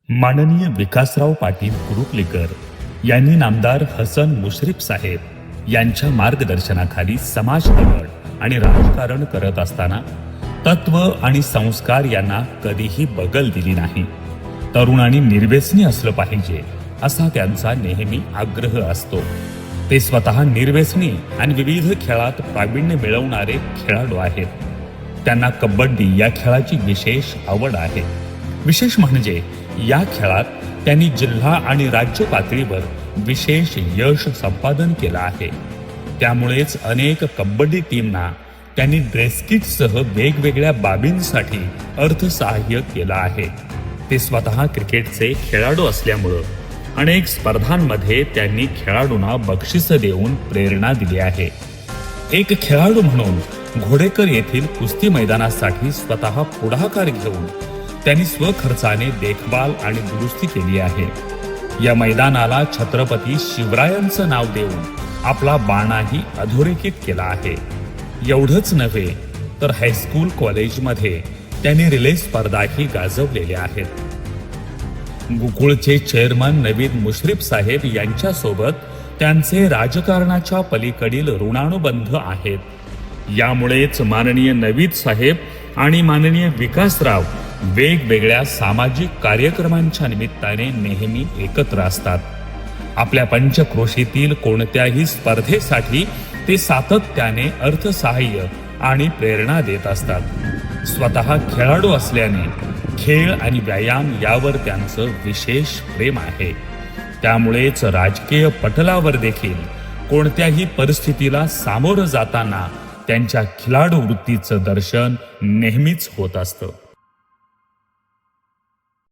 माननीय विकासराव पाटील कुरुकलेकर यांनी नामदार हसन मुश्रीफ साहेब यांच्या मार्गदर्शनाखाली समाज निवड आणि राजकारण करत असताना तत्व आणि संस्कार यांना कधीही बगल दिली नाही. तरुणांनी निर्व्यसनी असलं पाहिजे असा त्यांचा नेहमी आग्रह असतो. ते स्वतः निर्व्यसनी आणि विविध खेळात प्रावीण्य मिळवणारे खेळाडू आहेत. त्यांना कबड्डी या खेळाची विशेष आवड आहे. विशेष म्हणजे या खेळात त्यांनी जिल्हा आणि राज्य पातळीवर विशेष यश संपादन केलं आहे. त्यामुळेच अनेक कबड्डी टीमना त्यांनी ड्रेस किटसह वेगवेगळ्या बाबींसाठी अर्थसहाय्य केलं आहे. ते स्वतः क्रिकेटचे खेळाडू असल्यामुळं अनेक स्पर्धांमध्ये त्यांनी खेळाडूंना बक्षिसं देऊन प्रेरणा दिली आहे. एक खेळाडू म्हणून घोडेकर येथील कुस्ती मैदानासाठी स्वतः पुढाकार घेऊन त्यांनी स्वखर्चाने देखभाल आणि दुरुस्ती केली आहे. या मैदानाला छत्रपती शिवरायांचं नाव देऊन आपला बाणाही अधोरेखित केला आहे. एवढंच नव्हे तर हायस्कूल कॉलेजमध्ये त्यांनी रिले स्पर्धाही गाजवलेल्या आहेत. गुकुळचे चेअरमन नवीद मुश्रीफ साहेब यांच्यासोबत त्यांचे राजकारणाच्या पलीकडील ऋणानुबंध आहेत. यामुळेच माननीय नवीद साहेब आणि माननीय विकासराव वेगवेगळ्या सामाजिक कार्यक्रमांच्या निमित्ताने नेहमी एकत्र असतात. आपल्या पंचक्रोशीतील कोणत्याही स्पर्धेसाठी ते सातत्याने अर्थसहाय्य आणि प्रेरणा देत असतात. स्वतः खेळाडू असल्याने खेळ आणि व्यायाम यावर त्यांचं विशेष प्रेम आहे. त्यामुळेच राजकीय पटलावर देखील कोणत्याही परिस्थितीला सामोरं जाताना त्यांच्या खिलाडू वृत्तीचं दर्शन नेहमीच होत असतं.